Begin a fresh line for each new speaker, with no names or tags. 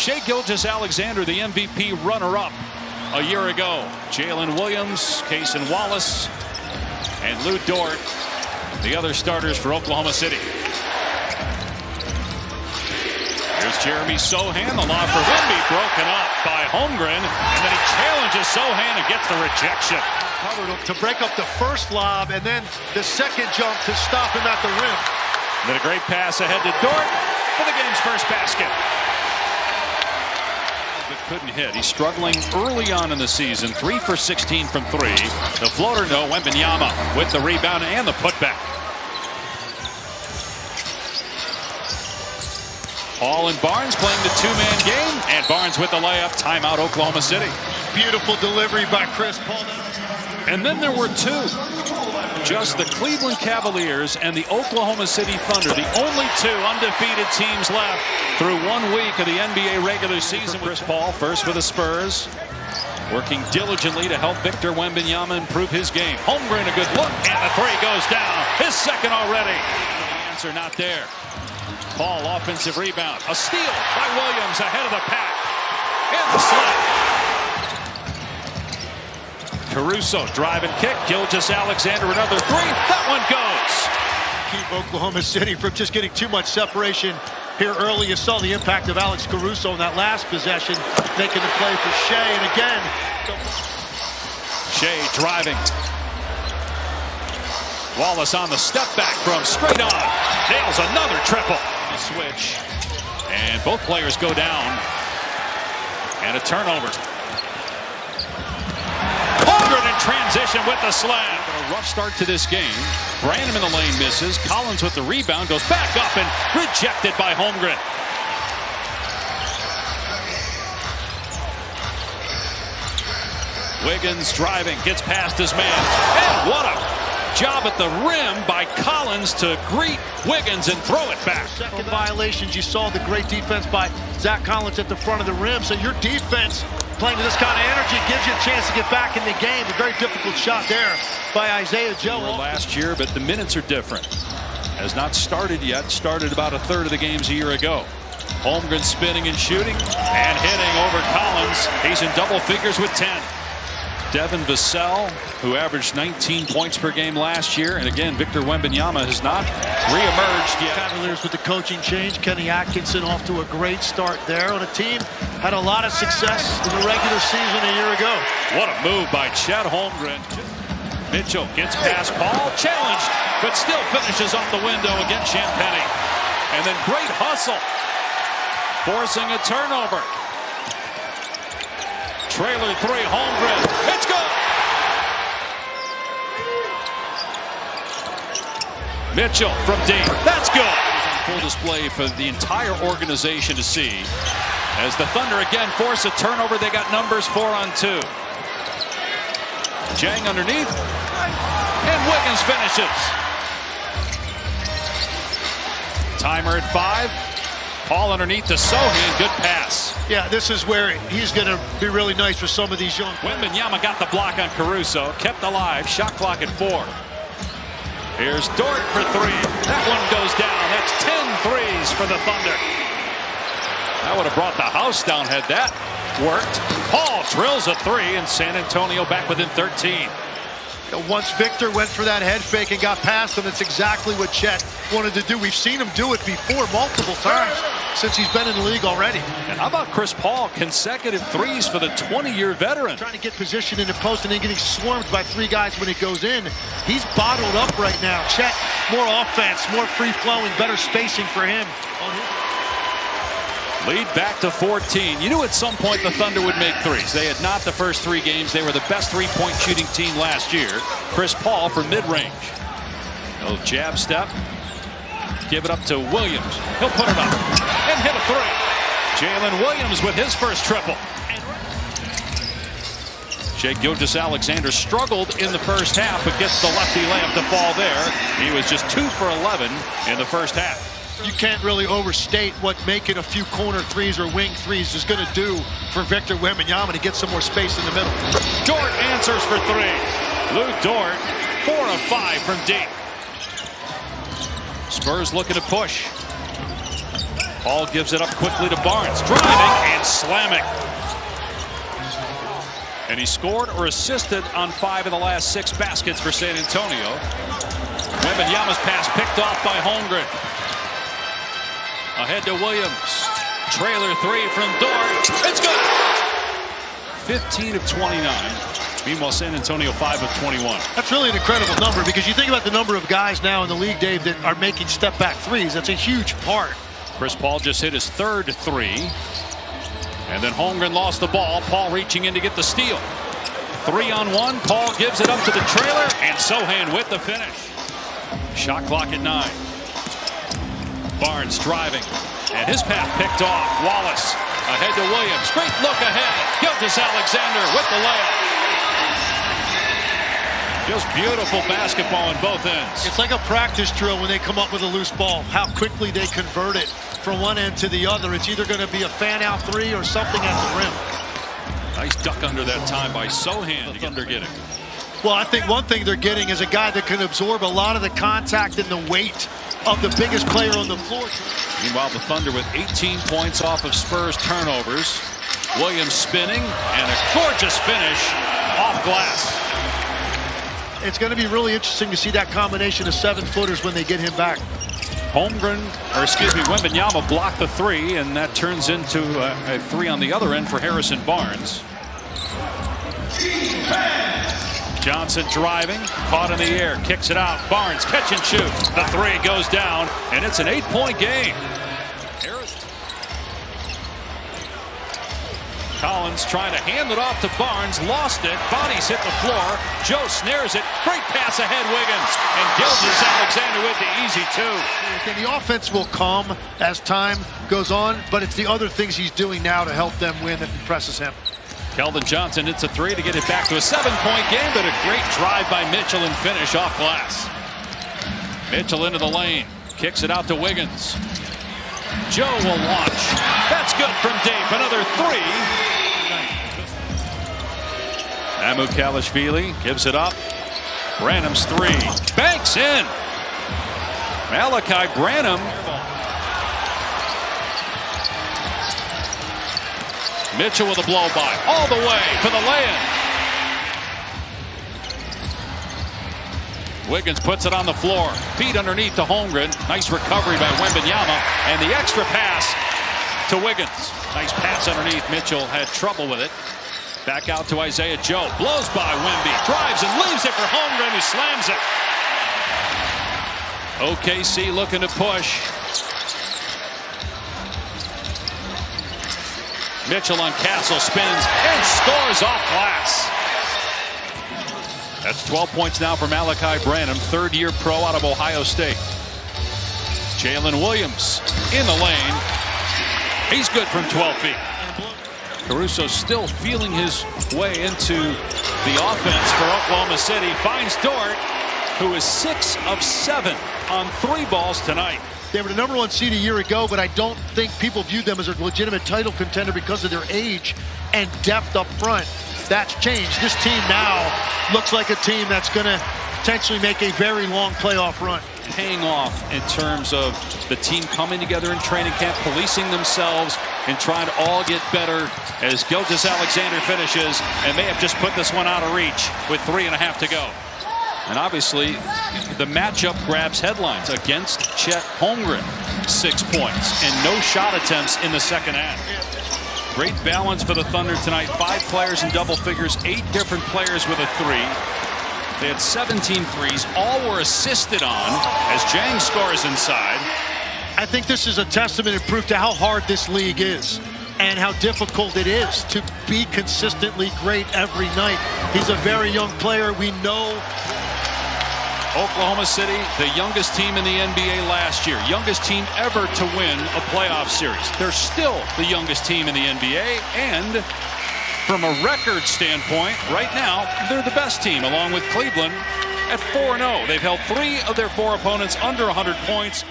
Shai Gilgeous-Alexander, the MVP runner-up a year ago. Jalen Williams, Cason Wallace, and Lou Dort, the other starters for Oklahoma City. Here's Jeremy Sohan, the lob for Wemby, broken up by Holmgren, and then he challenges Sohan and gets the rejection.
Covered him to break up the first lob, and then the second jump to stop him at the rim.
Then a great pass ahead to Dort for the game's first basket. But couldn't hit. He's struggling early on in the season. 3 for 16 from 3. The floater, no. Wembanyama with the rebound and the putback. Paul and Barnes playing the two-man game, and Barnes with the layup. Timeout, Oklahoma City.
Beautiful delivery by Chris Paul.
And then there were two. Just the Cleveland Cavaliers and the Oklahoma City Thunder, the only two undefeated teams left through 1 week of the NBA regular season. Chris Paul, first for the Spurs, working diligently to help Victor Wembanyama improve his game. Holmgren, a good look, and the three goes down. His second already. The answer not there. Paul, offensive rebound. A steal by Williams ahead of the pack. And the slap. Caruso, drive and kick. Gilgeous-Alexander, another three. That one goes.
Keep Oklahoma City from just getting too much separation here early. You saw the impact of Alex Caruso in that last possession, making the play for Shai. And again,
Shai driving. Wallace on the step back from straight on. Nails another triple. Switch. And both players go down. And a turnover. Holmgren in transition with the slam. A rough start to this game. Branham in the lane misses. Collins with the rebound goes back up and rejected by Holmgren. Wiggins driving, gets past his man. And what a job at the rim by Collins to greet Wiggins and throw it back.
Second violations. You saw the great defense by Zach Collins at the front of the rim. So your defense playing to this kind of energy gives you a chance to get back in the game. A very difficult shot there by Isaiah Joe.
Last year, but the minutes are different. Has not started yet. Started about a third of the games a year ago. Holmgren spinning and shooting and hitting over Collins. He's in double figures with 10. Devin Vassell, who averaged 19 points per game last year. And again, Victor Wembanyama has not reemerged yet.
Cavaliers with the coaching change. Kenny Atkinson off to a great start there on a team. Had a lot of success in the regular season a year ago.
What a move by Chet Holmgren. Mitchell gets past Paul. Challenged, but still finishes off the window against Champagnie. And then great hustle. Forcing a turnover. Trailer three, Holmgren. It's good. Mitchell from deep. That's good. Full display for the entire organization to see. As the Thunder again force a turnover, they got numbers 4 on 2. Jang underneath. And Wiggins finishes. Timer at 5. Paul underneath to Sohan. Good pass.
Yeah, this is where he's going to be really nice for some of these young.
Wembanyama got the block on Caruso. Kept alive. Shot clock at 4. Here's Dort for 3. That one goes down. That's 10 threes for the Thunder. That would have brought the house down had that worked. Paul drills a 3, and San Antonio back within 13.
Once Victor went for that head fake and got past him, that's exactly what Chet wanted to do. We've seen him do it before multiple times since he's been in the league already.
And how about Chris Paul? Consecutive threes for the 20-year veteran.
Trying to get position in the post and then getting swarmed by 3 guys when it goes in. He's bottled up right now. Chet, more offense, more free-flowing, better spacing for him.
Lead back to 14. You knew at some point the Thunder would make threes. They had not the first 3 games. They were the best three-point shooting team last year. Chris Paul from mid-range. A little jab step. Give it up to Williams. He'll put it up and hit a 3. Jalen Williams with his first triple. Shai Gilgeous-Alexander struggled in the first half, but gets the lefty layup to fall there. He was just 2 for 11 in the first half.
You can't really overstate what making a few corner threes or wing threes is going to do for Victor Wembanyama to get some more space in the middle.
Dort answers for 3. Lou Dort, 4 of 5 from deep. Spurs looking to push. Paul gives it up quickly to Barnes, driving and slamming. And he scored or assisted on 5 of the last 6 baskets for San Antonio. Wembanyama's pass picked off by Holmgren. Ahead to Williams. Trailer 3 from Dort. It's good. 15 of 29. Meanwhile, San Antonio 5 of 21.
That's really an incredible number, because you think about the number of guys now in the league, Dave, that are making step-back threes. That's a huge part.
Chris Paul just hit his 3rd 3. And then Holmgren lost the ball. Paul reaching in to get the steal. 3-on-1. Paul gives it up to the trailer, and Sohan with the finish. Shot clock at 9. Barnes driving, and his pass picked off. Wallace ahead to Williams. Great look ahead. Gilgeous-Alexander with the layup. Just beautiful basketball on both ends.
It's like a practice drill when they come up with a loose ball. How quickly they convert it from one end to the other. It's either going to be a fan-out 3 or something at the rim.
Nice duck under that time by Sohan. The Thunder getting.
Well, I think one thing they're getting is a guy that can absorb a lot of the contact and the weight of the biggest player on the floor.
Meanwhile, the Thunder with 18 points off of Spurs turnovers. Williams spinning, and a gorgeous finish off glass.
It's going to be really interesting to see that combination of 7-footers when they get him back.
Wembanyama blocked the 3, and that turns into a 3 on the other end for Harrison Barnes. Johnson driving, caught in the air, kicks it out. Barnes catch and shoot. The 3 goes down, and it's an 8-point game. Collins trying to hand it off to Barnes, lost it, bodies hit the floor. Joe snares it, great pass ahead, Wiggins, and Gilgeous-Alexander with the easy 2.
The offense will come as time goes on, but it's the other things he's doing now to help them win that impresses him.
Keldon Johnson hits a 3 to get it back to a 7-point game, but a great drive by Mitchell and finish off glass. Mitchell into the lane, kicks it out to Wiggins. Joe will launch. That's good from deep. Another 3. Kalashvili gives it up. Branham's 3. Banks in. Malachi Branham. Mitchell with a blow-by. All the way for the lay-in. Wiggins puts it on the floor. Feet underneath to Holmgren. Nice recovery by Wembanyama. And the extra pass to Wiggins. Nice pass underneath. Mitchell had trouble with it. Back out to Isaiah Joe. Blows by Wemby. Drives and leaves it for Holmgren, who slams it. OKC looking to push. Mitchell on Castle, spins and scores off glass. That's 12 points now for Malachi Branham, 3rd-year pro out of Ohio State. Jalen Williams in the lane. He's good from 12 feet. Caruso still feeling his way into the offense for Oklahoma City. Finds Dort, who is 6 of 7 on 3 balls tonight.
They were the #1 seed a year ago, but I don't think people viewed them as a legitimate title contender because of their age and depth up front. That's changed. This team now looks like a team that's going to potentially make a very long playoff run.
Paying off in terms of the team coming together in training camp, policing themselves, and trying to all get better as Gilgeous-Alexander finishes and may have just put this one out of reach with 3.5 to go. And obviously, the matchup grabs headlines against Chet Holmgren. 6 points and no shot attempts in the second half. Great balance for the Thunder tonight. 5 players in double figures, 8 different players with a 3. They had 17 threes. All were assisted on as Jang scores inside.
I think this is a testament and proof to how hard this league is and how difficult it is to be consistently great every night. He's a very young player. We know
Oklahoma City, the youngest team in the NBA last year. Youngest team ever to win a playoff series. They're still the youngest team in the NBA, and from a record standpoint, right now, they're the best team, along with Cleveland at 4-0. They've held 3 of their 4 opponents under 100 points.